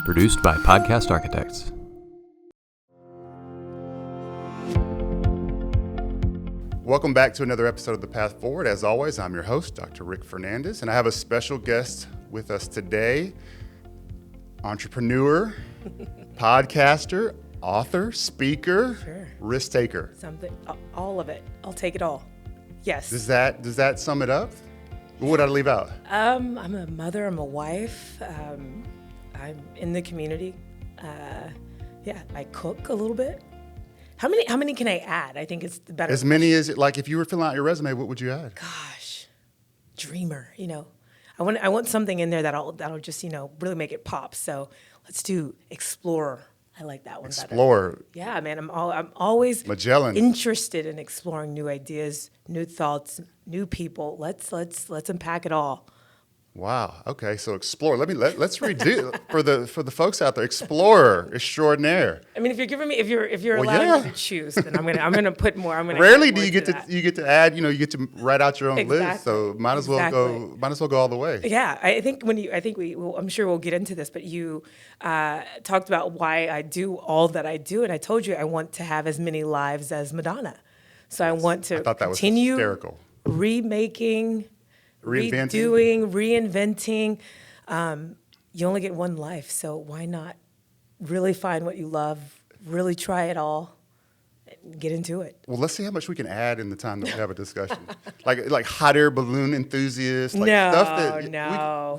Produced by Podcast Architects. Welcome back to another episode of The Path Forward. As always, I'm your host, Dr. Rick Fernandez, and I have a special guest with us today, entrepreneur, podcaster, author, speaker, risk taker. Something, all of it. I'll take it all. Yes. Does that sum it up? What would I leave out? I'm a mother. I'm a wife. I'm in the community. I cook a little bit. How many can I add? I think it's the better. As many as, like, if you were filling out your resume, what would you add? Gosh, dreamer. I want something in there that'll just really make it pop. So let's do explorer. I like that one better. Explorer. Yeah, man. I'm always Magellan. interested in exploring new ideas, new thoughts, new people. Let's unpack it all. Wow. Okay. So explorer. Let's redo for the folks out there. Explorer extraordinaire. I mean, if you're allowing me to choose, then I'm gonna put more. Rarely do you get to add. You get to write out your own list. So might as well go all the way. Yeah, I'm sure we'll get into this, but you talked about why I do all that I do, and I told you I want to have as many lives as Madonna. So I want to continue hysterical. Remaking. Reinventing. You only get one life, so why not really find what you love, really try it all, and get into it. Well, let's see how much we can add in the time that we have a discussion. like hot air balloon enthusists, stuff that we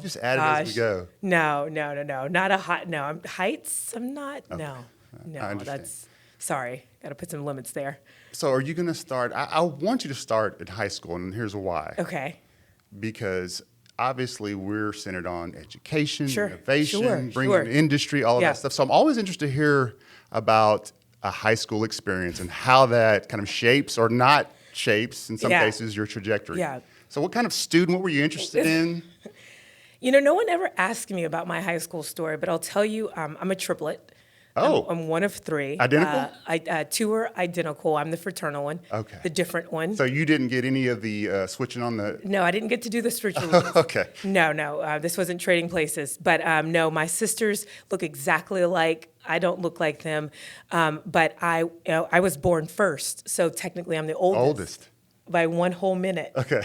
just add it as we go. No. Not a hot, no. Heights, I'm not, okay. No. I understand. Sorry, got to put some limits there. So are you going to start, I want you to start at high school, and here's why. Okay. Because obviously we're centered on education, Sure. innovation, bringing industry, all of that stuff. So I'm always interested to hear about a high school experience and how that kind of shapes or not shapes, in some cases, your trajectory. Yeah. So what kind of student, what were you interested in? No one ever asked me about my high school story, but I'll tell you, I'm a triplet. Oh. I'm one of three. Identical? Two are identical. I'm the fraternal one. Okay. The different one. So you didn't get any of the switching on the... No, I didn't get to do the switching. Okay. No. This wasn't trading places. But no, my sisters look exactly alike. I don't look like them. But I was born first. So technically I'm the oldest. By one whole minute. Okay.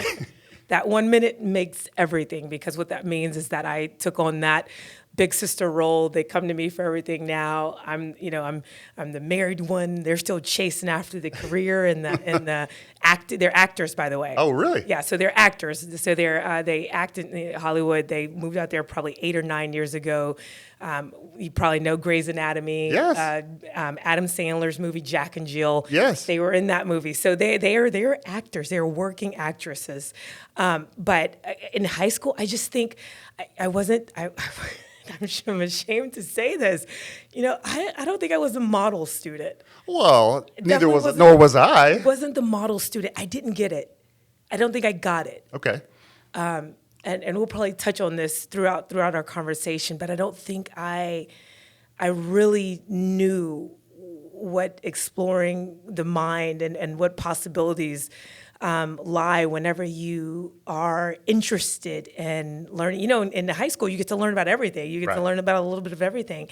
That 1 minute makes everything, because what that means is that I took on that big sister role. They come to me for everything now. I'm the married one. They're still chasing after the career and the They're actors, by the way. Oh, really? Yeah. So they're actors. So they act in Hollywood. They moved out there probably 8 or 9 years ago. You probably know Grey's Anatomy. Yes. Adam Sandler's movie Jack and Jill. Yes. They were in that movie. So they're actors. They're working actresses. But in high school, I just think I wasn't. I'm ashamed to say this. I don't think I was a model student. Well, nor was I. I wasn't the model student. I didn't get it. I don't think I got it. Okay. And we'll probably touch on this throughout our conversation, but I don't think I really knew what exploring the mind and what possibilities lie whenever you are interested in learning. In high school, you get to learn about everything. You get to learn about a little bit of everything.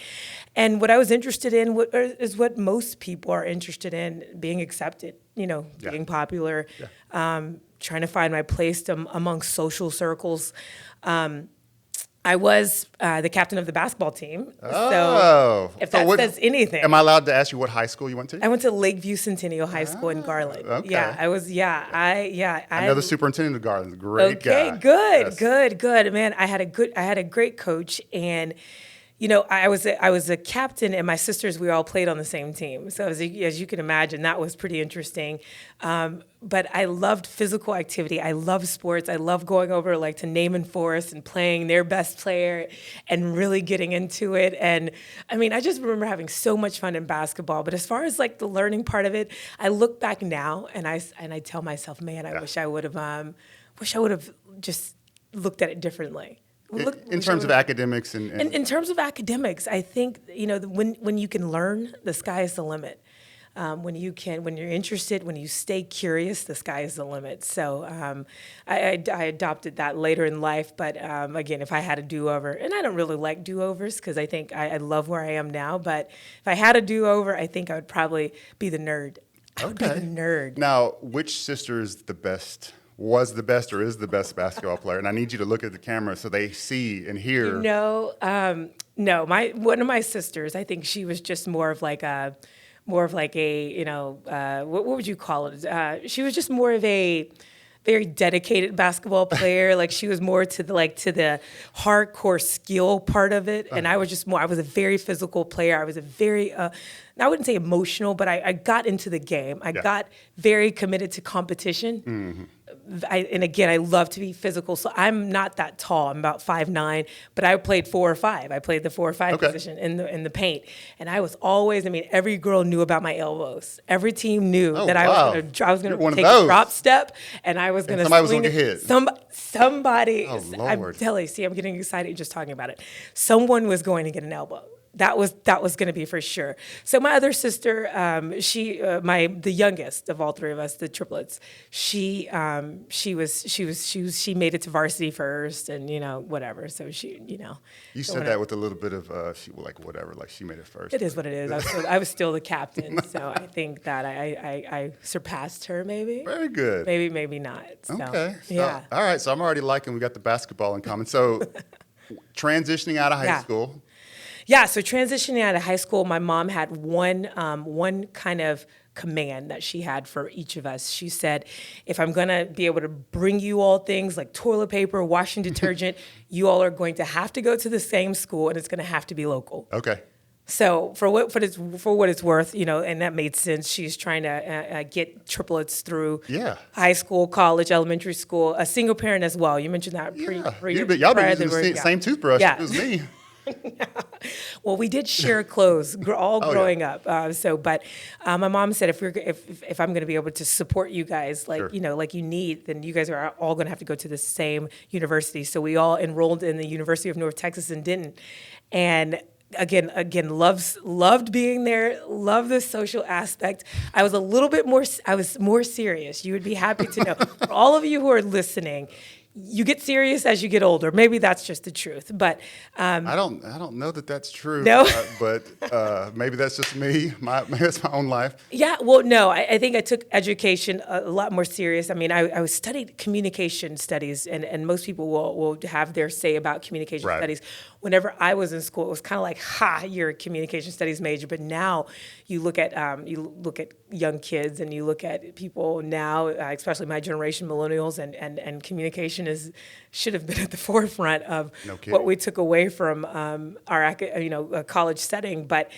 And what I was interested in is what most people are interested in: being accepted, being popular, trying to find my place among social circles. I was the captain of the basketball team. So if that says anything. Am I allowed to ask you what high school you went to? I went to Lakeview Centennial High School in Garland. Okay. Yeah, I was. I know the superintendent of Garland. Great guy. Okay, good, Yes. good. Man, I had a great coach, and I was a captain, and my sisters, we all played on the same team. So as you can imagine, that was pretty interesting. But I loved physical activity. I love sports. I love going over to Naaman Forest and playing their best player and really getting into it. And I just remember having so much fun in basketball. But as far as the learning part of it, I look back now and I tell myself, man, I wish I would have just looked at it differently. In terms of academics and in terms of academics, I think when you can learn, the sky is the limit. when you're interested, when you stay curious, the sky is the limit. So I adopted that later in life. But again, if I had a do-over, and I don't really like do-overs because I think I love where I am now. But if I had a do-over, I think I would probably be the nerd. I would be the nerd. Now, which sister is the best? Was the best or is the best basketball player? And I need you to look at the camera so they see and hear. No, one of my sisters, I think she was just more of like a, what would you call it? She was just more of a very dedicated basketball player. Like she was more to the hardcore skill part of it. And I was a very physical player. I was a very, I wouldn't say emotional, but I got into the game. I got very committed to competition. Mm-hmm. And again, I love to be physical. So I'm not that tall. I'm about 5'9", but I played 4 or 5. I played the 4 or 5 position in the paint. And I was always, every girl knew about my elbows. Every team knew that I was going to take a drop step and I was going to somebody was going to get hit. Somebody, oh, Lord. I'm telling you, see, I'm getting excited just talking about it. Someone was going to get an elbow. That was going to be for sure. So my other sister, the youngest of all three of us, the triplets, she made it to varsity first, and whatever. So she. You said that with a little bit of whatever, like she made it first. It is what it is. I was still the captain, so I think that I surpassed her, maybe. Very good. Maybe not. So, okay. So, yeah. All right. So I'm already liking. We got the basketball in common. So transitioning out of high school. Yeah, so transitioning out of high school, my mom had one kind of command that she had for each of us. She said, if I'm going to be able to bring you all things like toilet paper, washing detergent, you all are going to have to go to the same school, and it's going to have to be local. Okay. So for what it's worth, and that made sense. She's trying to get triplets through high school, college, elementary school, a single parent as well. You mentioned that. Y'all been using the same toothbrush as me. Well, we did share clothes growing up. But my mom said if I'm going to be able to support you guys like you need, then you guys are all going to have to go to the same university. So we all enrolled in the University of North Texas in Denton, and again loved being there. Loved the social aspect. I was more serious. You would be happy to know. For all of you who are listening, you get serious as you get older. Maybe that's just the truth, but I don't know that that's true. No, but maybe that's just me. Maybe that's my own life. Yeah, well, no, I think I took education a lot more serious. I studied communication studies, and most people will have their say about communication studies. Whenever I was in school, it was kind of like, you're a communication studies major. But now you look at young kids, and you look at people now, especially my generation, millennials, and communication should have been at the forefront of what we took away from our college setting. But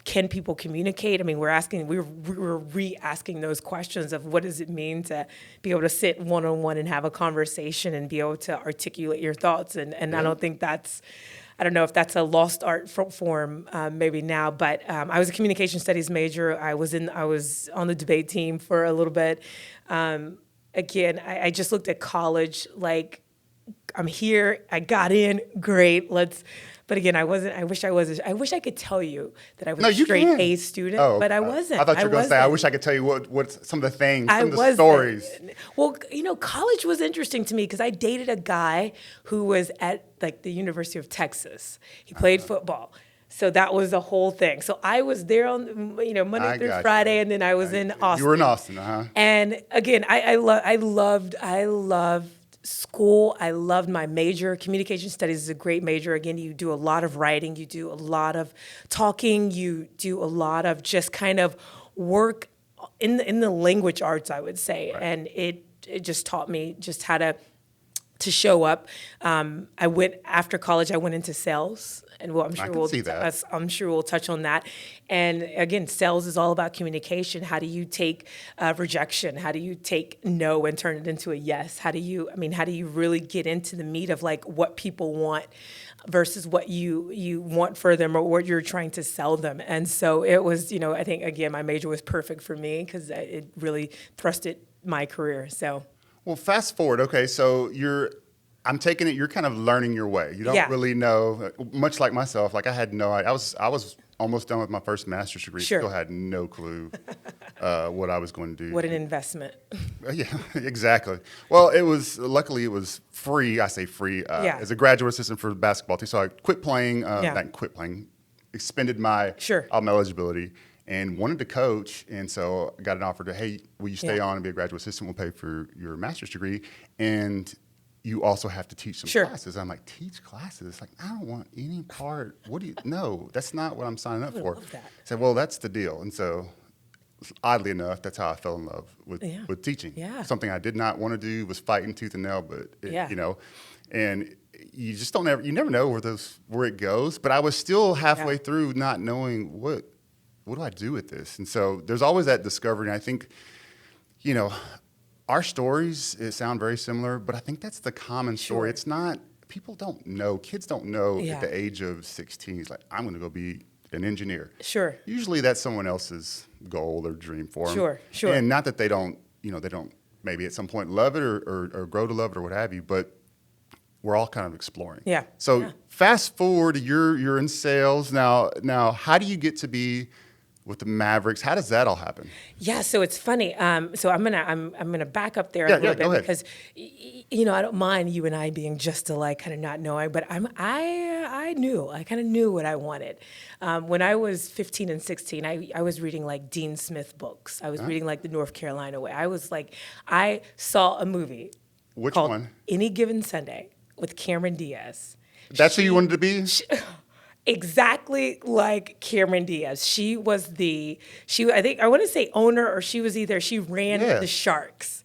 can people communicate? We're re-asking those questions of what does it mean to be able to sit one-on-one and have a conversation and be able to articulate your thoughts. And I don't know if that's a lost art form maybe now, but I was a communication studies major. I was on the debate team for a little bit. Again, I just looked at college like, I'm here, I got in, great, but again, I wasn't. I wish I could tell you that I was a straight A student, but I wasn't. I thought you were going to say, I wish I could tell you what some of the things, some of the stories. Well, college was interesting to me because I dated a guy who was at the University of Texas. He played football. So that was the whole thing. So I was there on Monday through Friday, and then I was in Austin. You were in Austin, And again, I loved school. I loved my major. Communication studies is a great major. Again, you do a lot of writing, you do a lot of talking, you do a lot of just kind of work in the language arts, I would say. Right. And it just taught me just how to show up. After college, I went into sales. And I'm sure we'll touch on that. And again, sales is all about communication. How do you take rejection? How do you take no and turn it into a yes? How do you really get into the meat of what people want versus what you want for them or what you're trying to sell them? And so it was, I think again, my major was perfect for me because it really thrusted my career. So. Well, fast forward. Okay, so I'm taking it you're kind of learning your way. You don't really know, much like myself. I had no idea. I was almost done with my first master's degree. Sure. Still had no clue what I was going to do. What an investment. Yeah, exactly. Well, luckily it was free. I say free as a graduate assistant for the basketball team. So I quit playing, expended my eligibility and wanted to coach. And so I got an offer to, hey, will you stay on and be a graduate assistant? We'll pay for your master's degree. And you also have to teach some classes. I'm like, teach classes? Like, I don't want any part. No, that's not what I'm signing up for. I said, well, that's the deal. And so oddly enough, that's how I fell in love with teaching. Yeah. Something I did not want to do, was fighting tooth and nail, but and you just you never know where it goes. But I was still halfway through not knowing what do I do with this? And so there's always that discovery. And I think, our stories sound very similar, but I think that's the common story. It's not, people don't know, kids don't know at the age of 16, he's like, I'm going to go be an engineer. Sure. Usually that's someone else's goal or dream for them. Sure. And not that they don't maybe at some point love it or grow to love it or what have you, but we're all kind of exploring. Yeah. So fast forward, you're in sales now. How do you get to be with the Mavericks? How does that all happen? Yeah, so it's funny. So I'm gonna back up there a little bit because I don't mind you and I being just alike, kind of not knowing, but I kind of knew what I wanted. When I was 15 and 16, I was reading like Dean Smith books. I was reading like the North Carolina Way. I saw a movie. Which called one? Any Given Sunday with Cameron Diaz. That's who you wanted to be? Exactly like Cameron Diaz. She was I want to say owner, or she ran the Sharks.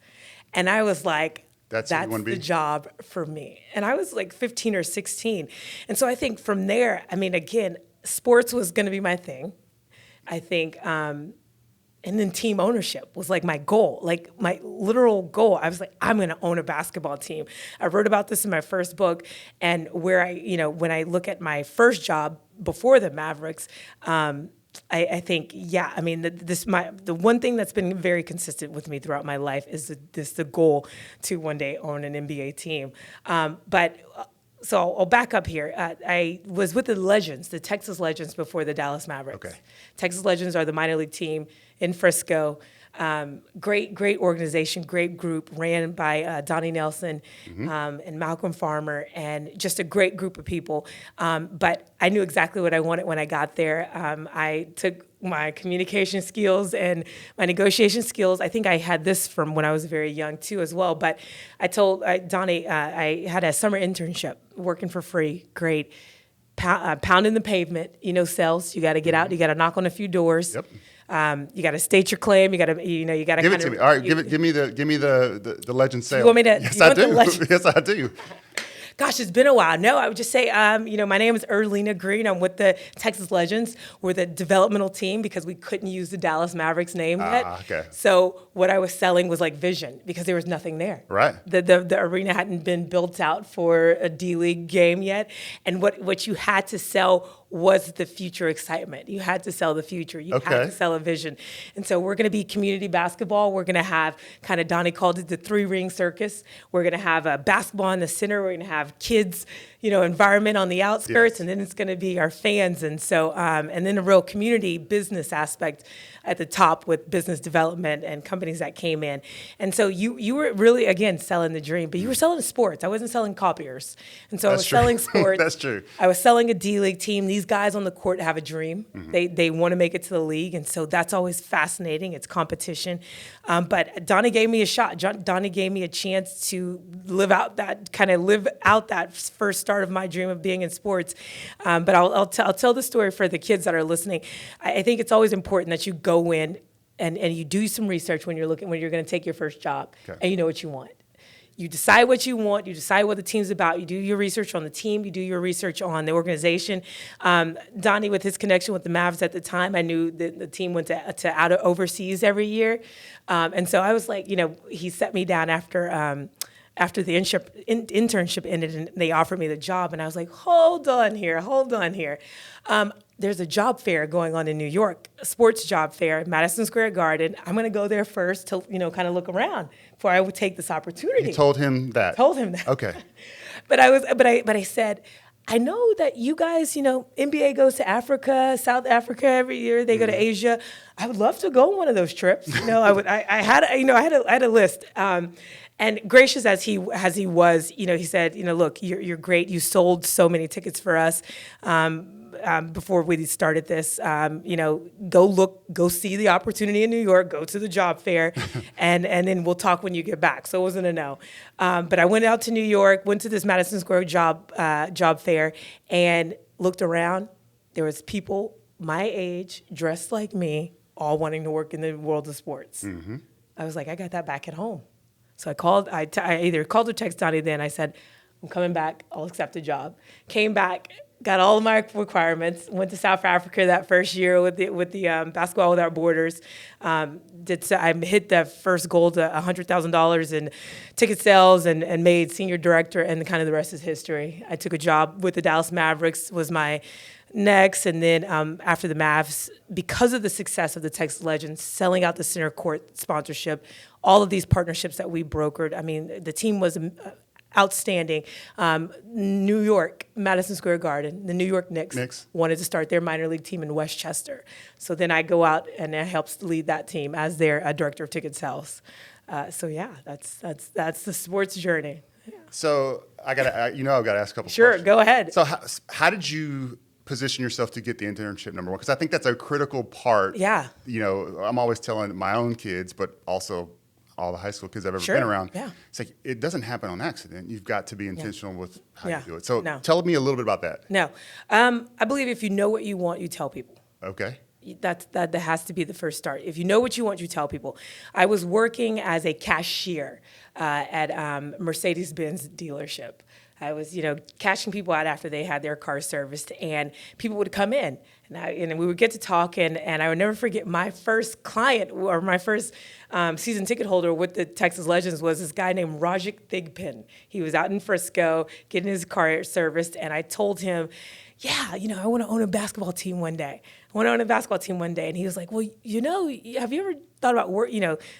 And I was like, that's the job for me. And I was like 15 or 16. And so I think from there, again, sports was going to be my thing. I think, and then team ownership was like my goal, like my literal goal. I was like, I'm going to own a basketball team. I wrote about this in my first book, and where when I look at my first job before the Mavericks, I think, the one thing that's been very consistent with me throughout my life is the goal to one day own an NBA team. So I'll back up here. I was with the Texas Legends before the Dallas Mavericks. Okay. Texas Legends are the minor league team in Frisco. Great organization, great group, ran by Donnie Nelson and Malcolm Farmer, and just a great group of people. But I knew exactly what I wanted when I got there. I took my communication skills and my negotiation skills. I think I had this from when I was very young too as well. But I told Donnie I had a summer internship working for free. Great. Pounding the pavement, sales. You got to get out. You got to knock on a few doors. Yep. You got to state your claim. You got to give it to me. All right, give me the legend sale. You want me to? Yes, I do. Yes, I do. Gosh, it's been a while. No, I would just say, my name is Earlina Green. I'm with the Texas Legends. We're the developmental team because we couldn't use the Dallas Mavericks name yet. Okay. So what I was selling was like vision, because there was nothing there. Right. The arena hadn't been built out for a D-League game yet. And what you had to sell was the future excitement. You had to sell the future. You had to sell a vision. And so we're going to be community basketball. We're going to have, kind of Donnie called it the 3-ring circus. We're going to have a basketball in the center. We're going to have kids, environment on the outskirts, and then it's going to be our fans. And so, and then a real community business aspect at the top with business development and companies that came in. And so you were really, again, selling the dream, but you were selling sports. I wasn't selling copiers. And so I was selling sports. That's true. I was selling a D-League team. These guys on the court have a dream. Mm-hmm. They want to make it to the league. And so that's always fascinating. It's competition. But Donnie gave me a shot. Donnie gave me a chance to live out that first start of my dream of being in sports. But I'll tell the story for the kids that are listening. I think it's always important that you go in and you do some research when you're going to take your first job, and you know what you want. You decide what you want. You decide what the team's about. You do your research on the team. You do your research on the organization. Donnie, with his connection with the Mavs at the time, I knew that the team went to out of overseas every year. And so I was like, he set me down after the internship ended and they offered me the job. And I was like, hold on here. There's a job fair going on in New York, a sports job fair, Madison Square Garden. I'm going to go there first to, kind of look around before I would take this opportunity. You told him that? Told him that. Okay. But I said, I know that you guys, NBA goes to Africa, South Africa every year. They go to Asia. I would love to go on one of those trips. I had a list. And gracious as he was, he said, look, you're great. You sold so many tickets for us. Before we started this, go see the opportunity in New York, go to the job fair, and then we'll talk when you get back. So it wasn't a no. But I went out to New York, went to this Madison Square job fair, and looked around. There was people my age, dressed like me, all wanting to work in the world of sports. Mm-hmm. I was like, I got that back at home. So I either called or texted Donnie then. I said, I'm coming back. I'll accept a job. Came back. Got all of my requirements. Went to South Africa that first year with the Basketball Without Borders. I hit the first goal to $100,000 in ticket sales and made senior director, and kind of the rest is history. I took a job with the Dallas Mavericks, was my next, and then after the Mavs, because of the success of the Texas Legends, selling out the center court sponsorship, all of these partnerships that we brokered. I mean, the team was outstanding. New York, Madison Square Garden, the New York Knicks wanted to start their minor league team in Westchester. So then I go out and I helped lead that team as their director of ticket sales. That's the sports journey. Yeah. So I've got to ask a couple questions. Sure, go ahead. So how did you position yourself to get the internship, number one? Because I think that's a critical part. Yeah. I'm always telling my own kids, but also all the high school kids I've ever been around. Yeah. It's like, it doesn't happen on accident. You've got to be intentional with how you do it. So tell me a little bit about that. No. I believe if you know what you want, you tell people. Okay. That has to be the first start. If you know what you want, you tell people. I was working as a cashier at Mercedes-Benz dealership. I was, cashing people out after they had their car serviced, and people would come in, and we would get to talk, and I would never forget my first client or my first season ticket holder with the Texas Legends was this guy named Rajik Thigpen. He was out in Frisco getting his car serviced, and I told him, I want to own a basketball team one day. And he was like, well, have you ever thought about work?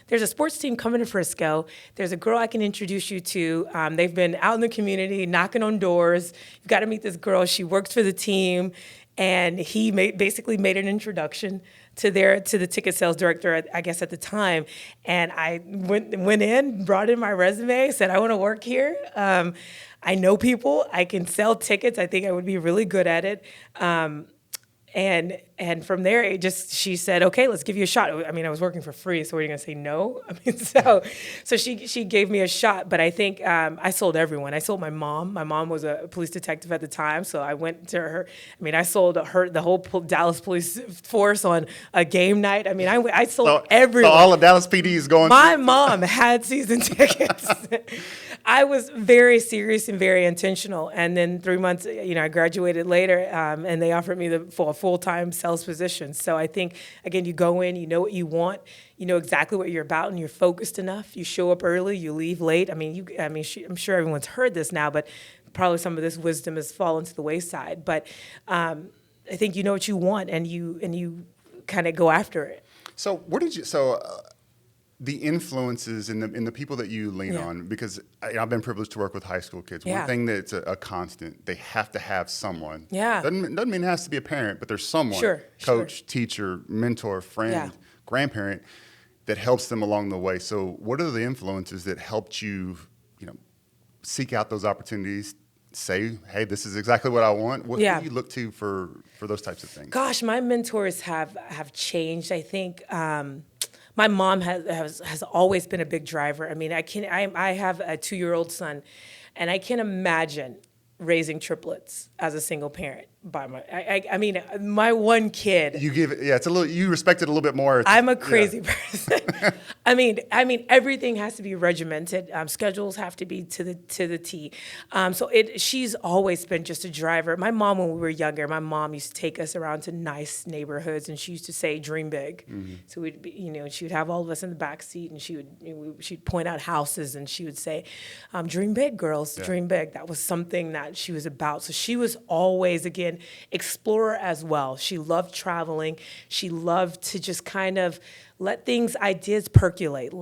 There's a sports team coming to Frisco. There's a girl I can introduce you to. They've been out in the community knocking on doors. You've got to meet this girl. She works for the team. And he basically made an introduction to the ticket sales director, I guess, at the time. And I went in, brought in my resume, said, I want to work here. I know people. I can sell tickets. I think I would be really good at it. And from there, she said, okay, let's give you a shot. I mean, I was working for free, so were you going to say no? I mean, so she gave me a shot, but I think I sold everyone. I sold my mom. My mom was a police detective at the time, so I went to her. I mean, I sold the whole Dallas police force on a game night. I mean, I sold everyone. So all of Dallas PD is going. My mom had season tickets. I was very serious and very intentional. And then 3 months, I graduated later, and they offered me for a full-time sales position. So I think, again, you go in, you know what you want, you know exactly what you're about, and you're focused enough. You show up early, you leave late. I'm sure everyone's heard this now, but probably some of this wisdom has fallen to the wayside. But I think you know what you want, and you kind of go after it. So the influences in the people that you lean on, because I've been privileged to work with high school kids. One thing that's a constant, they have to have someone. Yeah. Doesn't mean it has to be a parent, but there's someone, coach, teacher, mentor, friend, grandparent, that helps them along the way. So what are the influences that helped you, seek out those opportunities, say, hey, this is exactly what I want? What do you look to for those types of things? Gosh, my mentors have changed. I think my mom has always been a big driver. I mean, I have a 2-year-old son, and I can imagine raising triplets as a single parent. My one kid. You give it, it's a little. You respect it a little bit more. I'm a crazy person. I mean, everything has to be regimented. Schedules have to be to the T. She's always been just a driver. My mom, when we were younger, my mom used to take us around to nice neighborhoods, and she used to say, "Dream big." Mm-hmm. So we'd be, she would have all of us in the back seat, and she'd point out houses, and she would say, "Dream big, girls, dream big." That was something that she was about. So she was always, again, explorer as well. She loved traveling. She loved to just kind of ideas percolate.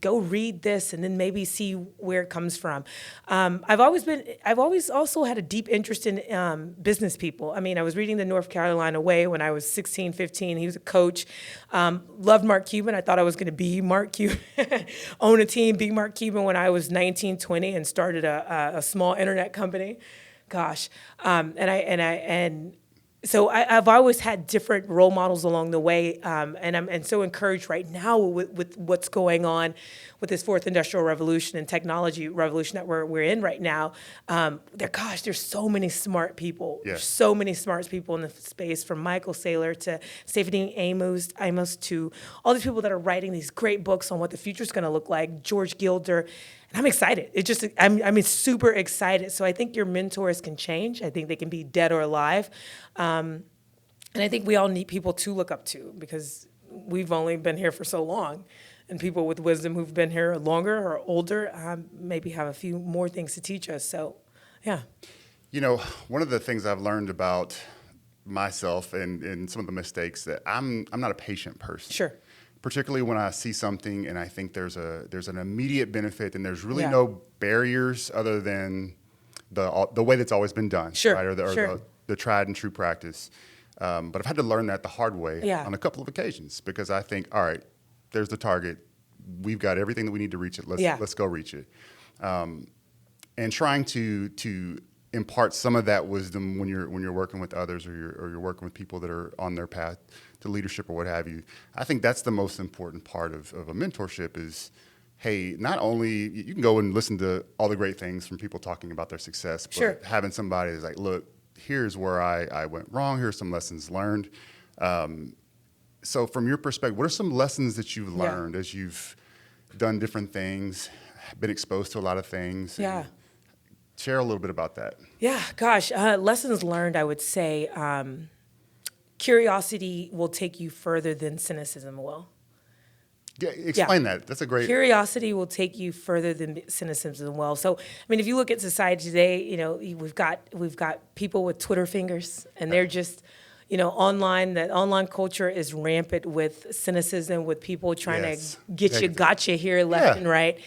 Go read this and then maybe see where it comes from. I've always also had a deep interest in business people. I mean, I was reading The North Carolina Way when I was 16, 15. He was a coach. Loved Mark Cuban. I thought I was going to be Mark Cuban, own a team, be Mark Cuban when I was 19, 20, and started a small internet company. Gosh, so I've always had different role models along the way, and I'm so encouraged right now with what's going on with this fourth industrial revolution and technology revolution that we're in right now. There's so many smart people. Yeah. There's so many smart people in the space, from Michael Saylor to Stephanie Amos to all these people that are writing these great books on what the future is going to look like. George Gilder. And I'm excited. I'm super excited. So I think your mentors can change. I think they can be dead or alive. And I think we all need people to look up to, because we've only been here for so long. And people with wisdom who've been here longer or older maybe have a few more things to teach us. So, yeah. One of the things I've learned about myself and some of the mistakes, that I'm not a patient person. Sure. Particularly when I see something and I think there's an immediate benefit and there's really no barriers other than the way that's always been done, sure. right? Or the tried and true practice. But I've had to learn that the hard way on a couple of occasions, because I think, all right, there's the target. We've got everything that we need to reach it. Let's go reach it. And trying to impart some of that wisdom when you're working with others, or you're working with people that are on their path to leadership or what have you. I think that's the most important part of a mentorship is, hey, not only you can go and listen to all the great things from people talking about their success, but having somebody that's like, look, here's where I went wrong. Here's some lessons learned. So from your perspective, what are some lessons that you've learned as you've done different things, been exposed to a lot of things? Yeah. Share a little bit about that. Yeah, gosh, lessons learned, I would say, curiosity will take you further than cynicism will. Yeah, explain that. That's a great... Curiosity will take you further than cynicism will. So, I mean, if you look at society today, we've got people with Twitter fingers, and they're just, online. That online culture is rampant with cynicism, with people trying to get you, gotcha here, left and right.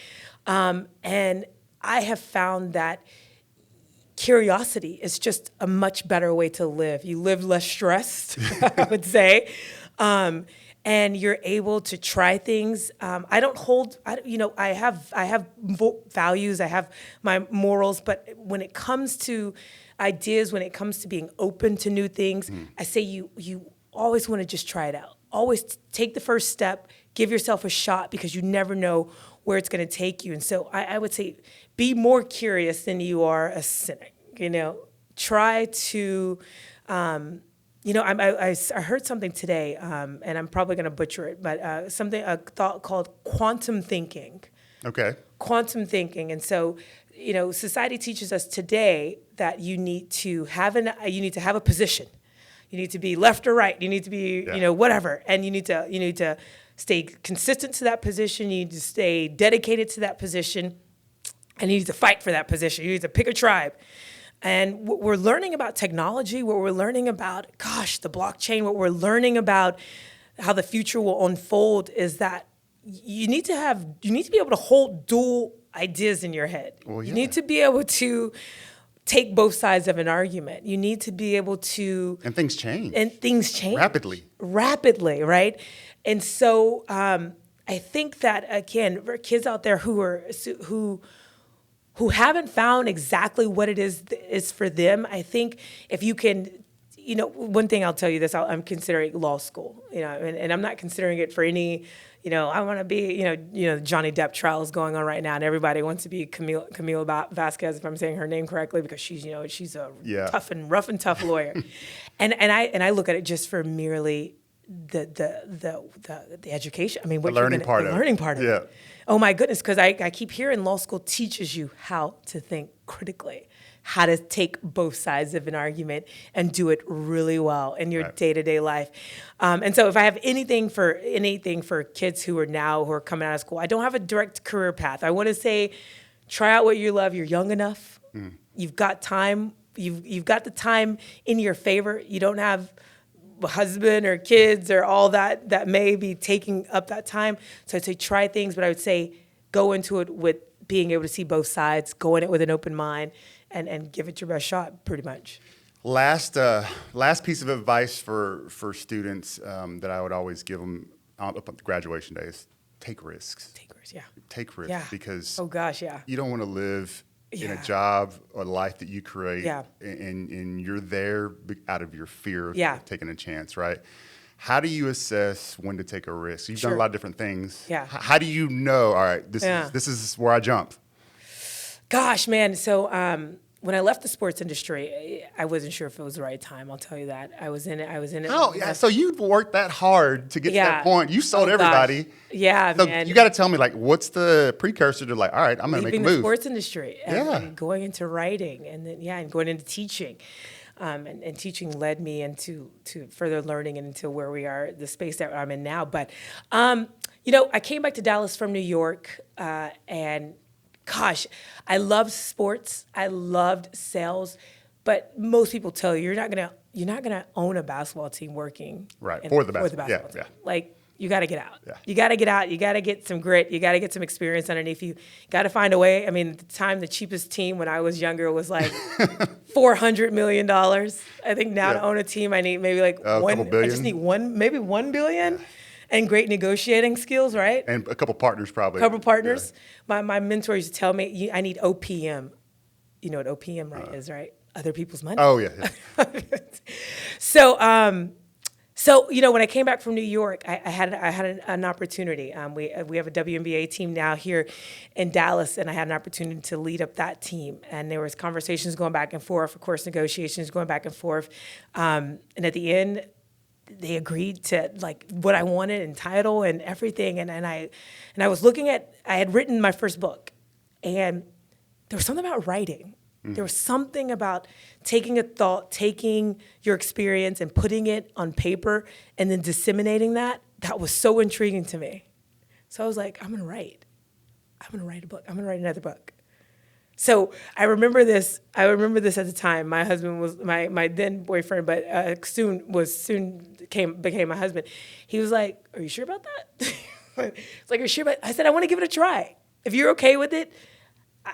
And I have found that curiosity is just a much better way to live. You live less stressed, I would say. And you're able to try things. I have values, I have my morals, but when it comes to ideas, when it comes to being open to new things, I say you always want to just try it out. Always take the first step, give yourself a shot, because you never know where it's going to take you. And so I would say be more curious than you are a cynic. Try to... I heard something today, and I'm probably going to butcher it, but a thought called quantum thinking. Okay. Quantum thinking, and so society teaches us today that you need to have a position, you need to be left or right, you need to be whatever, and you need to stay consistent to that position, you need to stay dedicated to that position, and you need to fight for that position. You need to pick a tribe. And what we're learning about technology, what we're learning about, the blockchain, what we're learning about how the future will unfold is that you need to be able to hold dual ideas in your head. Well, you need to be able to take both sides of an argument. You need to be able to... And things change. Rapidly, right? And so I think that, again, for kids out there who haven't found exactly what it is for them, I think if you can, one thing I'll tell you this, I'm considering law school, and I'm not considering it for any, I want to be, Johnny Depp trial is going on right now, and everybody wants to be Camille Vasquez, if I'm saying her name correctly, because she's a rough and tough lawyer, and I look at it just for merely the education. I mean, the learning part of it. Oh my goodness, because I keep hearing law school teaches you how to think critically, how to take both sides of an argument and do it really well in your day-to-day life. And so if I have anything for kids who are coming out of school, I don't have a direct career path. I want to say, try out what you love. You're young enough. You've got time. You've got the time in your favor. You don't have husband or kids or all that may be taking up that time. So I'd say try things, but I would say go into it with being able to see both sides, go in it with an open mind, and give it your best shot, pretty much. Last piece of advice for students that I would always give them up on graduation day is take risks. Take risks, yeah. Take risks, yeah. because oh gosh, yeah. you don't want to live in Yeah. a job or life that you create, Yeah. and you're there out of your fear of Yeah. taking a chance, right? How do you assess when to take a risk? You've done Sure. a lot of different things. Yeah. How do you know, all right, this is where I jump? Gosh, man. So when I left the sports industry, I wasn't sure if it was the right time. I'll tell you that. I was in it. Oh, yeah. So you've worked that hard to get to Yeah. that point. You sold Oh, everybody. gosh. Yeah, So man. you got to tell me, like, what's the precursor to, like, all right, I'm going to make a Leaving the move. sports industry Yeah. and going into writing and then and going into teaching. And teaching led me into further learning and into where we are, the space that I'm in now. But, I came back to Dallas from New York, and gosh, I loved sports. I loved sales, but most people tell you you're not gonna own a basketball team working for the basketball team. yeah. Like, you got to get out. Yeah. You got to get out. You got to get some grit. You got to get some experience underneath you. Got to find a way. I mean, at the time, the cheapest team when I was younger was like $400 million. I think now to own a team, I need maybe like couple billion. I just need maybe $1 billion, and great negotiating skills, right? And a couple partners, probably. Couple partners. Yeah. My mentor used to tell me, I need OPM. You know what OPM is, right? Other people's money. Oh, yeah. So, when I came back from New York, I had an opportunity. We have a WNBA team now here in Dallas, and I had an opportunity to lead up that team. And there was conversations going back and forth, of course, negotiations going back and forth. And at the end, they agreed to like what I wanted and title and everything. And I was looking at, I had written my first book, and there was something about writing. There was something about taking a thought, taking your experience and putting it on paper and then disseminating that was so intriguing to me. So I was like, I'm going to write a book. I'm going to write another book. So I remember this at the time. My husband was my then boyfriend, but soon became my husband. He was like, "Are you sure about that?" It's like, "Are you sure about it?" I said, "I want to give it a try. If you're okay with it,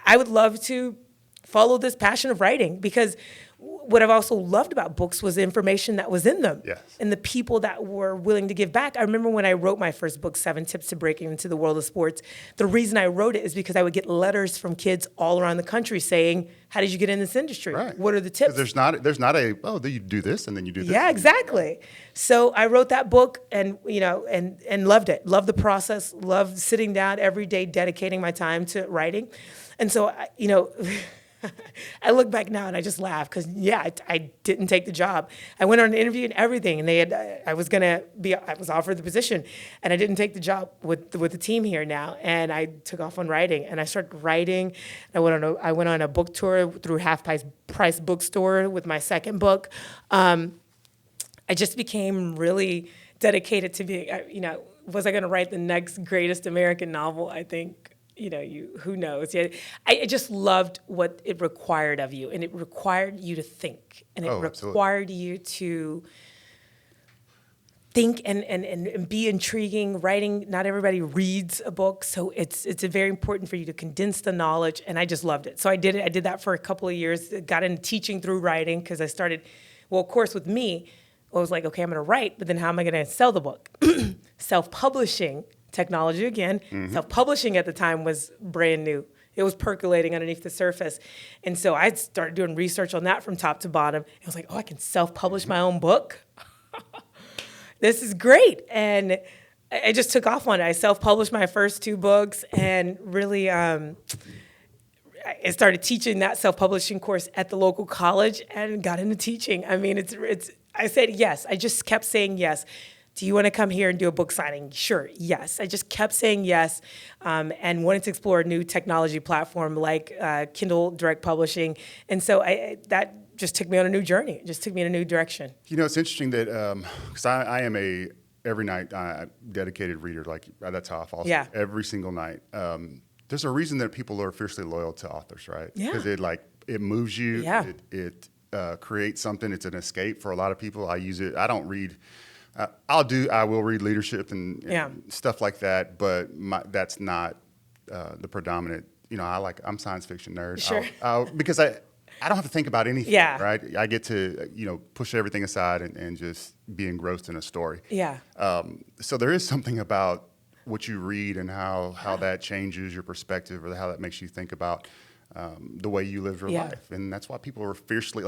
I would love to follow this passion of writing," because what I've also loved about books was the information that was in them. Yes. And the people that were willing to give back. I remember when I wrote my first book, 7 Tips to Breaking into the World of Sports, the reason I wrote it is because I would get letters from kids all around the country saying, "How did you get in this industry? Right. What are the tips?" There's not you do this and then you do this. Yeah, exactly. So I wrote that book and loved it. Loved the process, loved sitting down every day, dedicating my time to writing. And so, I look back now and I just laugh because, I didn't take the job. I went on an interview and everything, and I was offered the position, and I didn't take the job with the team here now. And I took off on writing, and I started writing. I went on a book tour through Half Price Bookstore with my second book. I just became really dedicated to being, was I going to write the next greatest American novel? I think. Who knows? Yeah, I just loved what it required of you, and it required you to think, and it required you to think and be intriguing. Writing, not everybody reads a book, so it's very important for you to condense the knowledge, and I just loved it. So I did it. I did that for a couple of years. Got into teaching through writing because I started, well, of course, with me, I was like, okay, I'm going to write, but then how am I going to sell the book? Self-publishing. Technology again. Mm-hmm. Self-publishing at the time was brand new. It was percolating underneath the surface. And so I started doing research on that from top to bottom. I was like, I can self-publish my own book? This is great. And I just took off on it. I self-published my first 2 books and really I started teaching that self-publishing course at the local college and got into teaching. I mean, I said yes. I just kept saying yes. Do you want to come here and do a book signing? Sure, yes. I just kept saying yes and wanted to explore a new technology platform like Kindle Direct Publishing. And so that just took me on a new journey. It just took me in a new direction. It's interesting that, because I am every night dedicated reader. Like, that's how I fall asleep every single night. There's a reason that people are fiercely loyal to authors, right? Yeah. Because it moves you. Yeah. create something. It's an escape for a lot of people. I use it. I don't read. I will read leadership and stuff like that, but that's not the predominant. I'm a science fiction nerd. Sure. Because I don't have to think about anything. Yeah. Right. I get to push everything aside and just be engrossed in a story. Yeah. So there is something about what you read and how that changes your perspective, or how that makes you think about the way you live your life. And that's why people are fiercely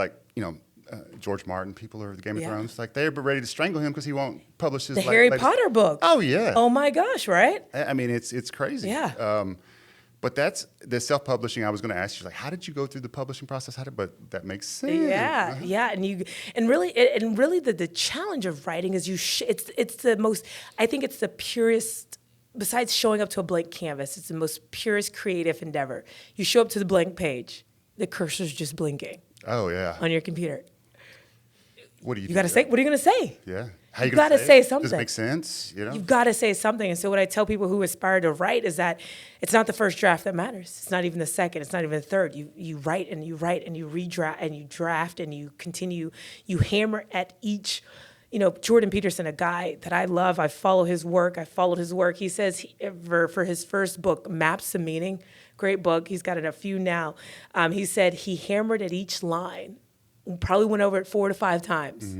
George Martin, people are the Game of Thrones, they're ready to strangle him because he won't publish his Harry Potter books. Oh yeah. Oh my gosh, right? I mean, it's crazy. Yeah. But that's the self-publishing. I was going to ask you, how did you go through the publishing process? But that makes sense. Yeah, yeah, and really the challenge of writing is it's the most. I think it's the purest. Besides showing up to a blank canvas, it's the most purest creative endeavor. You show up to the blank page, the cursor's just blinking. Oh yeah. On your computer. What do you got to say? What are you going to say? Yeah. How you got to say something. Does it make sense? You've got to say something. And so what I tell people who aspire to write is that it's not the first draft that matters. It's not even the second. It's not even the third. You write and you write and you redraft and you draft and you continue. You hammer at each. Jordan Peterson, a guy that I love. I follow his work. I followed his work. He says for his first book, Maps of Meaning, great book. He's got it a few now. He said he hammered at each line. Probably went over it 4 to 5 times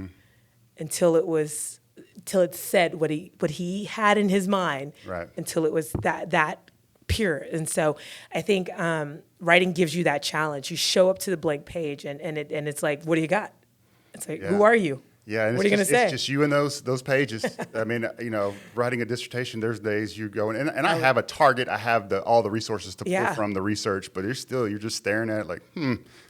until it said what he had in his mind. Right. Until it was that pure. And so I think writing gives you that challenge. You show up to the blank page and it's like, what do you got? It's like, who are you? Yeah, and what are you going to say? It's just you and those pages. I mean, writing a dissertation, there's days you go and I have a target. I have all the resources to pull from the research, but you're just staring at it like,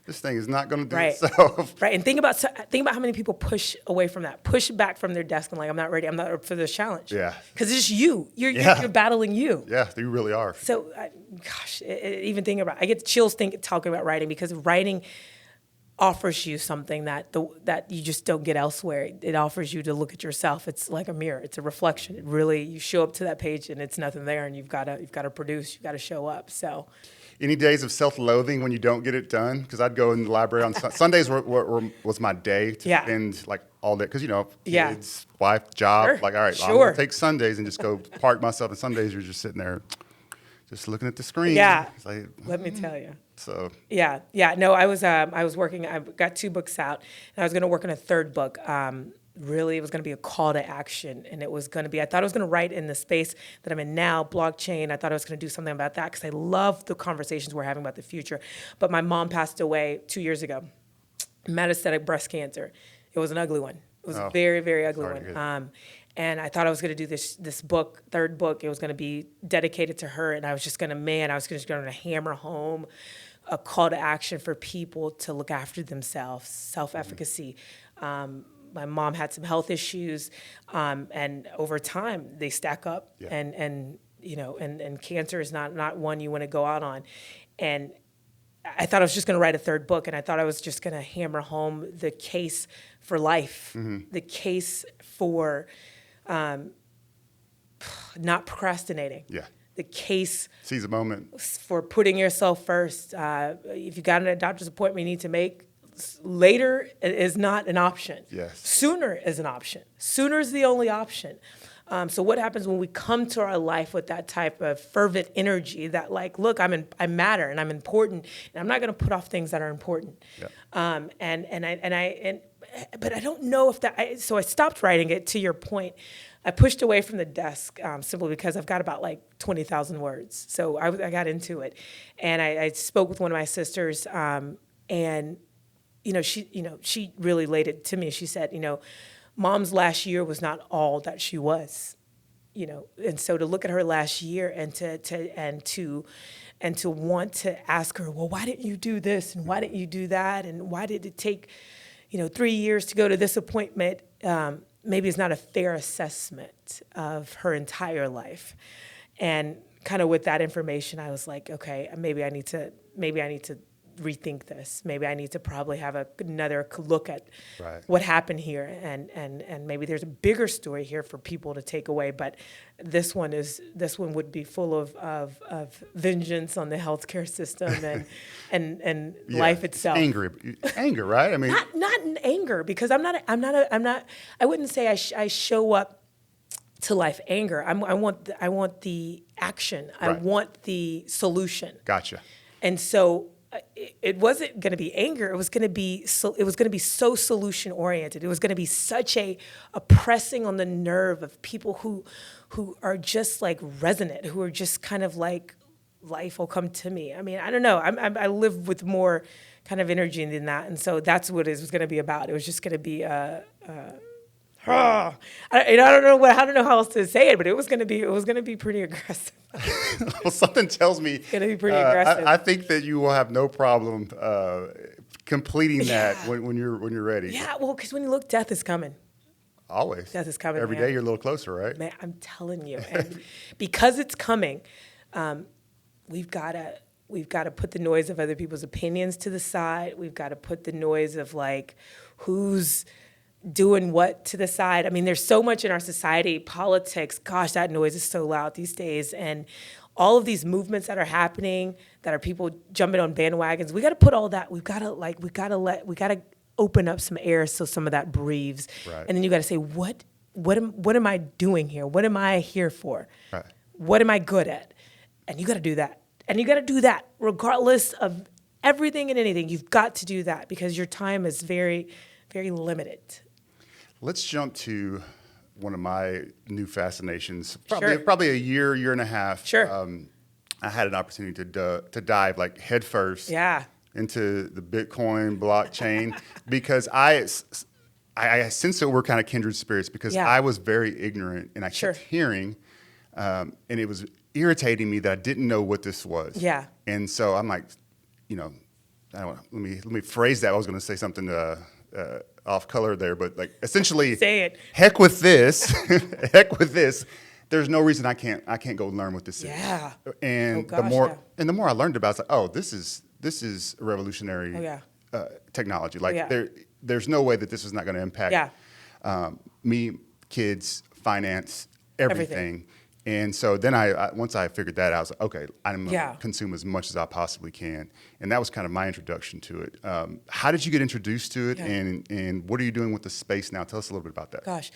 this thing is not going to do itself. Right, and think about how many people push away from that, push back from their desk and like, I'm not ready. I'm not up for this challenge. Yeah, because it's just you. You're battling you. Yeah, you really are. So, even thinking about, I get chills talking about writing because writing offers you something that you just don't get elsewhere. It offers you to look at yourself. It's like a mirror. It's a reflection. It really, you show up to that page and it's nothing there, and you've got to produce. You've got to show up. So, any days of self-loathing when you don't get it done? Because I'd go in the library on Sundays was my day to spend all day. Because kids, wife, job. Sure. All right, I'm gonna take Sundays and just go park myself. And Sundays you're just sitting there, just looking at the screen. Yeah. Let me tell you. So yeah. No, I was working. I got 2 books out, and I was going to work on a 3rd book. Really, it was going to be a call to action, and it was going to be. I thought I was going to write in the space that I'm in now, blockchain. I thought I was going to do something about that because I love the conversations we're having about the future. But my mom passed away 2 years ago, metastatic breast cancer. It was an ugly one. It was a very, very ugly one. And I thought I was going to do this book, 3rd book. It was going to be dedicated to her, and I was just going to hammer home a call to action for people to look after themselves, self-efficacy. My mom had some health issues, and over time they stack up, and cancer is not one you want to go out on. And I thought I was just going to write a 3rd book, and I thought I was just going to hammer home the case for life, the case for not procrastinating. Yeah. The case seize a moment for putting yourself first. If you got a doctor's appointment you need to make, later is not an option. Yes. Sooner is an option. Sooner is the only option. So what happens when we come to our life with that type of fervent energy that look, I matter and I'm important, and I'm not going to put off things that are important. Yeah. But I don't know if that. So I stopped writing it. To your point, I pushed away from the desk simply because I've got about 20,000 words. So I got into it, and I spoke with one of my sisters, and she really laid it to me. She said, Mom's last year was not all that she was, and so to look at her last year and to want to ask her, well, why didn't you do this and why didn't you do that and why did it take 3 years to go to this appointment, maybe it's not a fair assessment of her entire life. And kind of with that information, I was like, okay, maybe I need to rethink this. Maybe I need to probably have another look at what happened here, and maybe there's a bigger story here for people to take away. But this one would be full of vengeance on the healthcare system and life itself. Anger, right? I mean, not in anger, because I wouldn't say I show up to life anger. I want the action. I want the solution. Gotcha. And so it wasn't going to be anger. It was going to be so solution oriented. It was going to be such a pressing on the nerve of people who are just like resonant, who are just kind of like, life will come to me. I mean, I don't know. I live with more kind of energy than that, and so that's what it was going to be about. It was just going to be I don't know how else to say it, but it was going to be pretty aggressive. Well, something tells me it's going to be pretty aggressive. I think that you will have no problem completing that when you're ready. Yeah, well, because when you look, death is coming. Always. Death is coming. Every day you're a little closer, right? Man, I'm telling you, and because it's coming, we've got to put the noise of other people's opinions to the side. We've got to put the noise of like who's doing what to the side. I mean, there's so much in our society, politics, gosh, that noise is so loud these days. And all of these movements that are happening, that are people jumping on bandwagons, we got to put all that, we got to open up some air so some of that breathes. Right. And then you got to say, what am I doing here? What am I here for? Right. What am I good at? And you got to do that. And you got to do that regardless of everything and anything. You've got to do that because your time is very, very limited. Let's jump to one of my new fascinations. Probably a year and a half. Sure. I had an opportunity to dive like headfirst into the Bitcoin blockchain because I sense that we're kind of kindred spirits because I was very ignorant and I kept hearing, and it was irritating me that I didn't know what this was. Yeah. And so I'm like, let me phrase that. I was going to say something off color there, but like essentially, say it. Heck with this, heck with this. There's no reason I can't go learn what this is. Yeah. And the more I learned about it, it's like, this is a revolutionary technology. Like there's no way that this is not going to impact me, kids, finance, everything. And so then once I figured that out, I was like, okay, I'm going to consume as much as I possibly can. And that was kind of my introduction to it. How did you get introduced to it? Yeah. And what are you doing with the space now? Tell us a little bit about that. Gosh.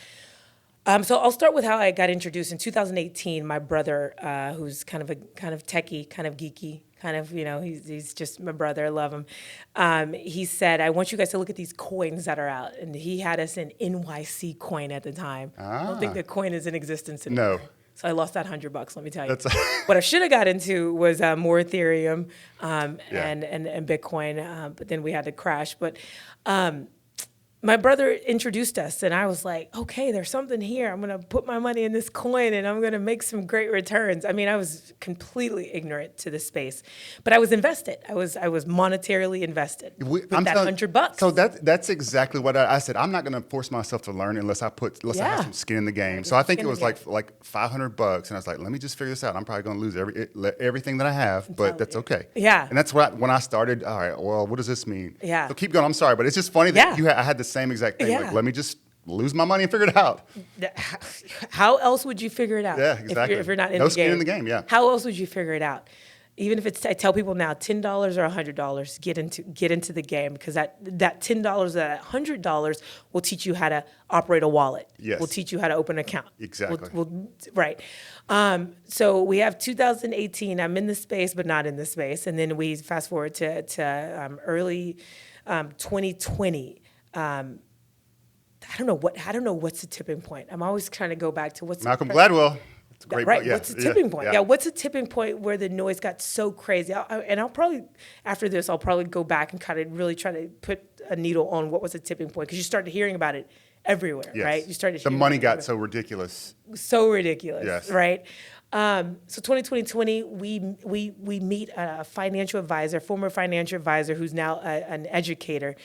So I'll start with how I got introduced. In 2018, my brother, who's kind of techie, kind of geeky, kind of, he's just my brother. I love him. He said, I want you guys to look at these coins that are out. And he had us in NYC coin at the time. I don't think the coin is in existence anymore. No. So I lost that $100, let me tell you. What I should have got into was more Ethereum and Bitcoin, but then we had to crash. But my brother introduced us, and I was like, okay, there's something here. I'm going to put my money in this coin, and I'm going to make some great returns. I mean, I was completely ignorant to the space, but I was invested. I was monetarily invested with that $100. So that's exactly what I said. I'm not going to force myself to learn unless I have some skin in the game. So I think it was like $500, and I was like, let me just figure this out. I'm probably going to lose everything that I have, but that's okay. Yeah. And that's when I started. All right, well, what does this mean? Yeah. So keep going. I'm sorry, but it's just funny that I had the same exact thing. Like, let me just lose my money and figure it out. How else would you figure it out? Yeah, exactly. If you're not in the game. No skin in the game, yeah. How else would you figure it out? Even if I tell people now, $10 or $100, get into the game, because that $10 or that $100 will teach you how to operate a wallet. Yes. Will teach you how to open an account. Exactly. Right. So we have 2018. I'm in the space, but not in the space, and then we fast forward to early 2020. I don't know what's the tipping point. I'm always trying to go back to what's Malcolm Gladwell. It's a great point. What's the tipping point? Yeah. What's the tipping point where the noise got so crazy? I'll probably after this I'll probably go back and kind of really try to put a needle on what was the tipping point, because you started hearing about it everywhere, right? You started. The money got so ridiculous. So ridiculous, yes. Right? So 2020, we meet a financial advisor, former financial advisor, who's now an educator.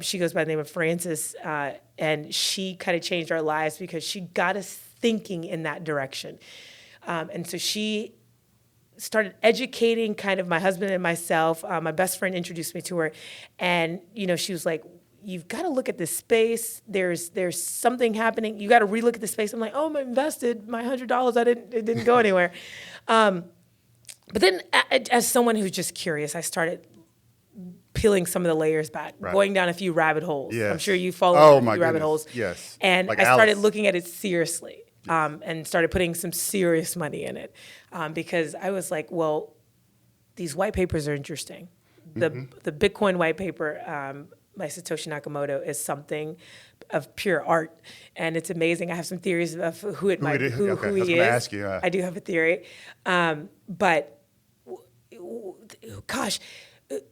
She goes by the name of Frances, and she kind of changed our lives because she got us thinking in that direction. And so she started educating kind of my husband and myself. My best friend introduced me to her, and she was like, "You've got to look at this space. There's something happening. You got to relook at the space." I'm like, "Oh, I'm invested my $100. It didn't go anywhere." But then, as someone who's just curious, I started peeling some of the layers back, going down a few rabbit holes. Yes. I'm sure you follow a few rabbit holes. Yes. And like I started Alice. looking at it seriously. And started putting some serious money in it because I was like, well, these white papers are interesting. The Bitcoin white paper by Satoshi Nakamoto is something of pure art, and it's amazing. I have some theories of who he is. I was going to ask you. I do have a theory, but gosh,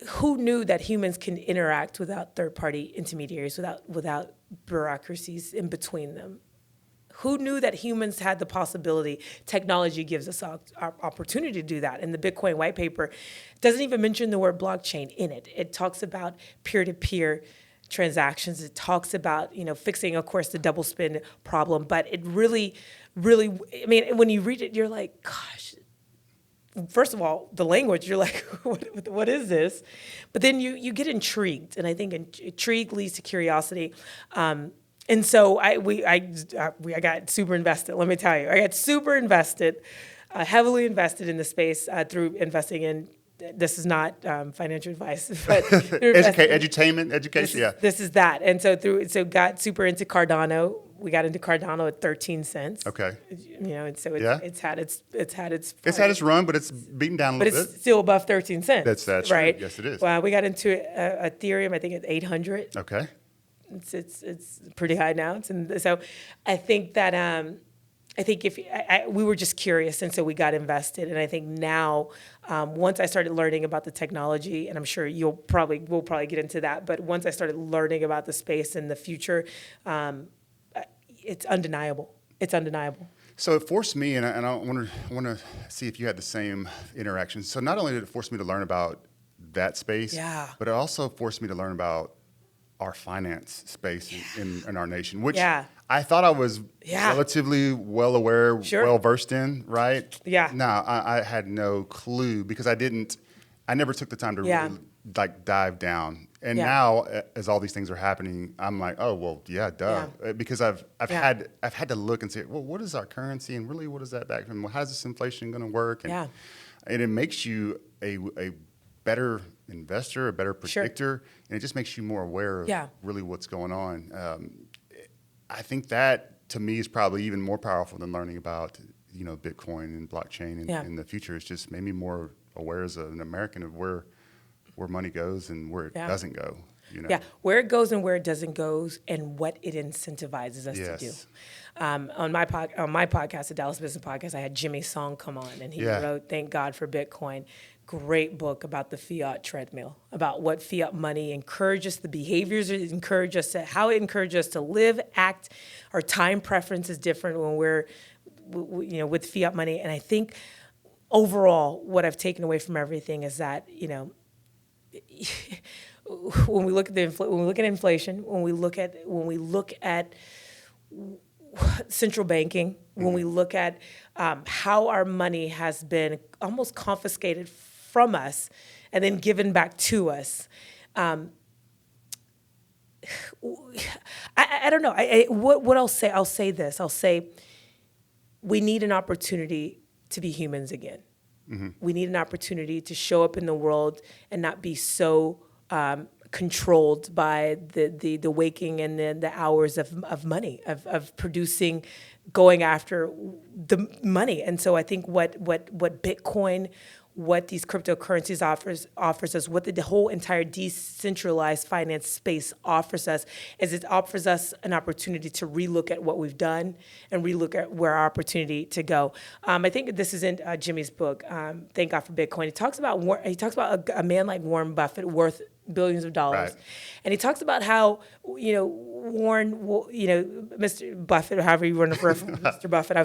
who knew that humans can interact without third-party intermediaries, without bureaucracies in between them? Who knew that humans had the possibility? Technology gives us our opportunity to do that. And the Bitcoin white paper doesn't even mention the word blockchain in it. It talks about peer-to-peer transactions. It talks about, fixing, of course, the double spend problem. But it really, really, when you read it, you're like, gosh. First of all, the language, you're like, what is this? But then you get intrigued. And I think intrigue leads to curiosity. And so I got super invested. Let me tell you, I got super invested, heavily invested in the space through investing in. This is not financial advice, but education. This is that. And so got super into Cardano. We got into Cardano at 13 cents. Okay. And so it's had its run, but it's beaten down a little bit. But it's still above 13 cents. That's right. True. Yes, it is. Well, we got into Ethereum. I think at 800. Okay. It's pretty high now. And so I think that if we were just curious, and so we got invested. And I think now, once I started learning about the technology, and I'm sure we'll probably get into that, but once I started learning about the space and the future, it's undeniable. It's undeniable. So it forced me, and I want to see if you had the same interaction. So not only did it force me to learn about that space, but it also forced me to learn about our finance space in our nation, which I thought I was relatively well aware, well versed in, right? Yeah. No, I had no clue because I never took the time to really dive down. And now, as all these things are happening, I'm like, oh well, duh, because I've had to look and say, well, what is our currency, and really, what is that back from? How is this inflation going to work? And it makes you a better investor, a better predictor, and it just makes you more aware of really what's going on. I think that to me is probably even more powerful than learning about Bitcoin and blockchain in the future. It's just made me more aware as an American of where money goes and where it doesn't go. Where it goes and where it doesn't go, and what it incentivizes us to do. On my podcast, the Dallas Business Podcast, I had Jimmy Song come on, and he wrote "Thank God for Bitcoin." Great book about the fiat treadmill, about what fiat money encourages, the behaviors it encourages us, how it encourages us to live, act. Our time preference is different when we're, with fiat money. And I think overall, what I've taken away from everything is that, when we look at inflation, when we look at central banking, when we look at how our money has been almost confiscated from us and then given back to us. I don't know. What I'll say, I'll say we need an opportunity to be humans again. Mm-hmm. We need an opportunity to show up in the world and not be so controlled by the waking and the hours of money, of producing, going after the money. And so I think what Bitcoin, what these cryptocurrencies offers us, what the whole entire decentralized finance space offers us, is it offers us an opportunity to relook at what we've done and relook at where our opportunity to go. I think this is in Jimmy's book, Thank God for Bitcoin. He talks about a man like Warren Buffett worth billions of dollars. Right. And he talks about how, Warren, Mr. Buffett, or however you want to refer to Mr. Buffett, I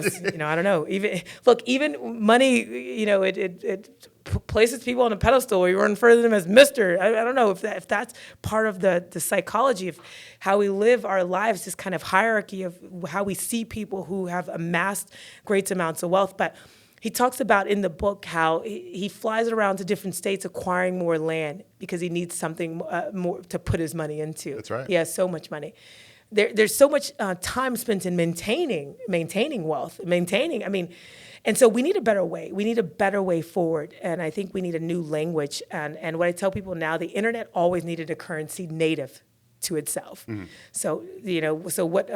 don't know. Even money, it places people on a pedestal where you refer to them as Mr. I don't know if that's part of the psychology of how we live our lives, this kind of hierarchy of how we see people who have amassed great amounts of wealth. But He talks about in the book how he flies around to different states acquiring more land because he needs something more to put his money into. That's right. He has so much money. There's so much time spent in maintaining wealth, and so we need a better way. We need a better way forward, and I think we need a new language. And what I tell people now, the internet always needed a currency native to itself. Mm-hmm. So what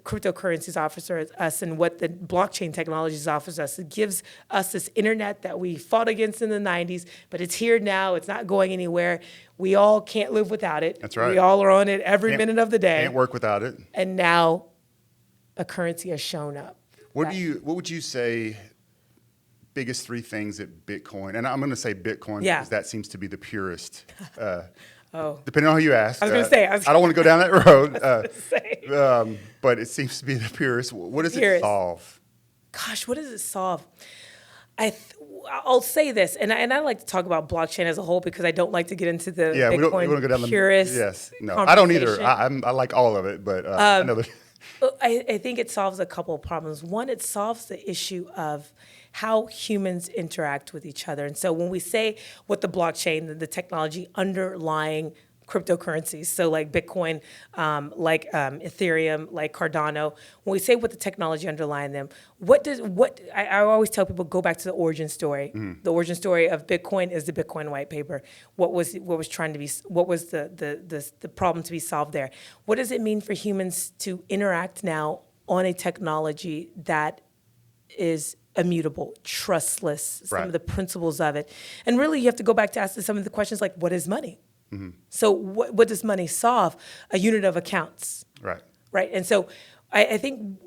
cryptocurrencies offers us and what the blockchain technologies offers us, it gives us this internet that we fought against in the 90s, but it's here now. It's not going anywhere. We all can't live without it. That's right. We all are on it every minute of the day. Can't work without it. And now a currency has shown up. What would you say biggest three things that Bitcoin, and I'm going to say Bitcoin because that seems to be the purest. Depending on who you ask. I was going to say. I don't want to go down that road. But it seems to be the purest. What does it solve? Gosh, what does it solve? I'll say this, and I like to talk about blockchain as a whole because I don't like to get into the Bitcoin we don't go down purist. Yes, no, I don't either. I like all of it, but I know that. I think it solves a couple of problems. One, it solves the issue of how humans interact with each other. And so when we say what the blockchain, the technology underlying cryptocurrencies, so like Bitcoin, like Ethereum, like Cardano, when we say what the technology underlying them, I always tell people, go back to the origin story. Mm-hmm. The origin story of Bitcoin is the Bitcoin white paper. What was the problem to be solved there? What does it mean for humans to interact now on a technology that is immutable, trustless, some of the principles of it? And really, you have to go back to ask some of the questions like, what is money? Mm-hmm. So what does money solve? A unit of accounts. Right. And so I think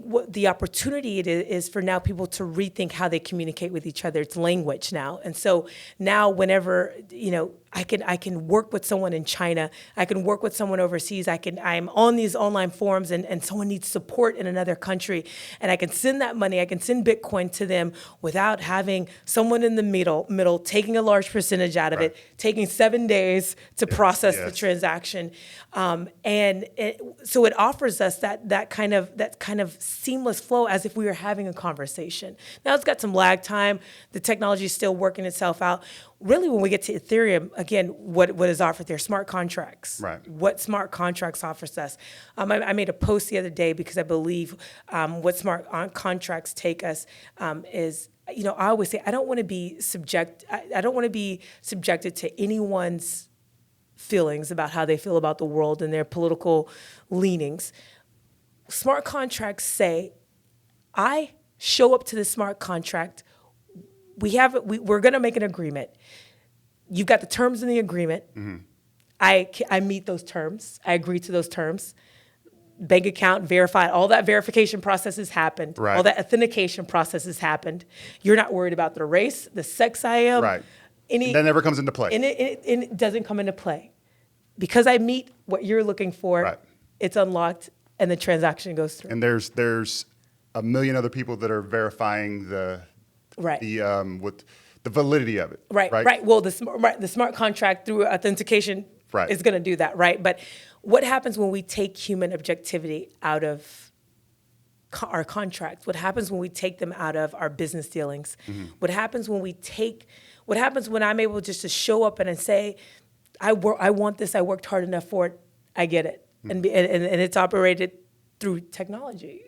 what the opportunity it is for now people to rethink how they communicate with each other. It's language now. And so now whenever, I can work with someone in China, I can work with someone overseas, I'm on these online forums and someone needs support in another country, and I can send that money, I can send Bitcoin to them without having someone in the middle taking a large percentage out of it, taking 7 days to process the transaction. So it offers us that kind of seamless flow as if we were having a conversation. Now it's got some lag time. The technology is still working itself out. Really, when we get to Ethereum, again, what is offered there? Smart contracts. Right. What smart contracts offers us? I made a post the other day because I believe what smart contracts take us is, I always say I don't want to be subjected to anyone's feelings about how they feel about the world and their political leanings. Smart contracts say, I show up to the smart contract. We're going to make an agreement. You've got the terms in the agreement. Mm-hmm. I meet those terms. I agree to those terms. Bank account verified. All that verification process has happened. Right. All that authentication process has happened. You're not worried about the race, the sex I am. Right. That never comes into play. And it doesn't come into play. Because I meet what you're looking for, it's unlocked, and the transaction goes through. And there's a million other people that are verifying the validity of it. Right. Well, the smart contract through authentication is going to do that, right? But what happens when we take human objectivity out of our contracts? What happens when we take them out of our business dealings? Mm-hmm. What happens when I'm able just to show up and say, I want this, I worked hard enough for it, I get it. Mm-hmm. And it's operated through technology.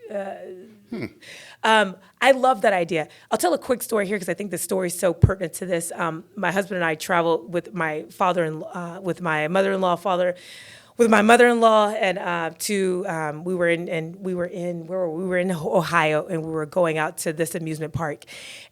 I love that idea. I'll tell a quick story here because I think the story is so pertinent to this. My husband and I traveled with my mother-in-law, and we were in Ohio, and we were going out to this amusement park,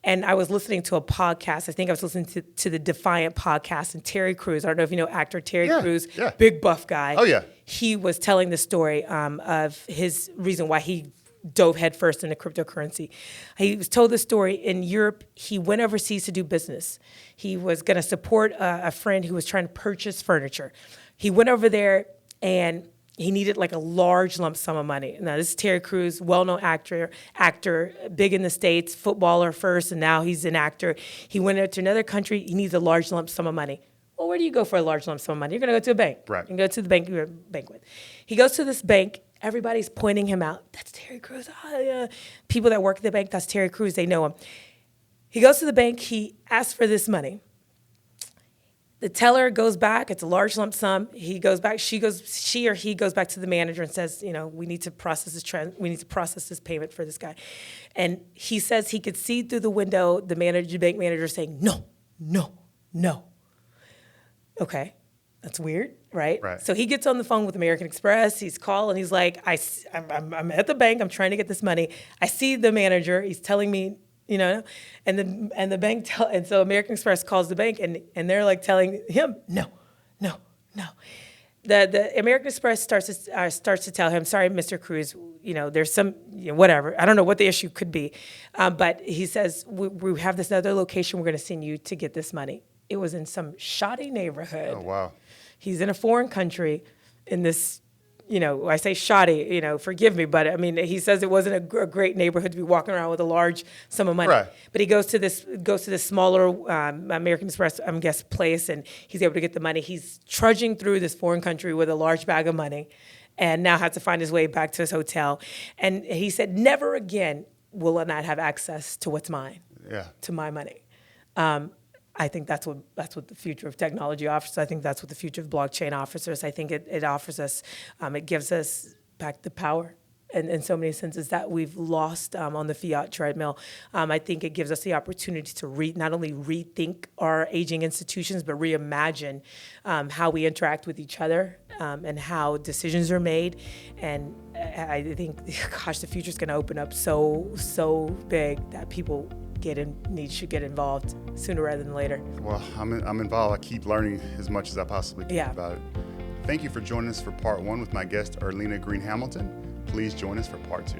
and I was listening to a podcast. I think I was listening to the Defiant podcast, and Terry Crews. I don't know if you know actor Terry Crews, big buff guy. Oh yeah. He was telling the story of his reason why he dove headfirst into cryptocurrency. He was told the story in Europe. He went overseas to do business. He was going to support a friend who was trying to purchase furniture. He went over there and he needed like a large lump sum of money. Now, this is Terry Crews, well-known actor, big in the States, footballer first, and now he's an actor. He went out to another country. He needs a large lump sum of money. Well, where do you go for a large lump sum of money? You're going to go to a bank. Right. You can go to the bank you're bank with. He goes to this bank, Everybody's pointing him out. That's Terry Crews. Oh, yeah. People that work at the bank, that's Terry Crews. They know him. He goes to the bank. He asks for this money. The teller goes back. It's a large lump sum. He goes back. She or he goes back to the manager and says, we need to process this payment for this guy. And he says he could see through the window the bank manager saying, no, no, no. Okay, that's weird, right? So he gets on the phone with American Express. He's calling. He's like, I'm at the bank. I'm trying to get this money. I see the manager. He's telling me, and the bank and so American Express calls the bank and they're like telling him no. The American Express starts to tell him, sorry, Mr. Crews, there's some whatever. I don't know what the issue could be, but he says we have this other location. We're going to send you to get this money. It was in some shoddy neighborhood. Oh wow! He's in a foreign country in this. I say shoddy, forgive me, but I mean, he says it wasn't a great neighborhood to be walking around with a large sum of money. Right. But he goes to this smaller American Express, place, and he's able to get the money. He's trudging through this foreign country with a large bag of money, and now has to find his way back to his hotel. And he said, never again will I not have access to what's mine, to my money. I think that's what the future of technology offers. I think that's what the future of blockchain offers us. I think it offers us, it gives us back the power in so many senses that we've lost on the fiat treadmill. I think it gives us the opportunity to not only rethink our aging institutions, but reimagine how we interact with each other and how decisions are made. And I think, gosh, the future is going to open up so big that people should get involved sooner rather than later. Well, I'm involved. I keep learning as much as I possibly can about it. Thank you for joining us for part 1 with my guest, Earlina Green Hamilton. Please join us for part 2.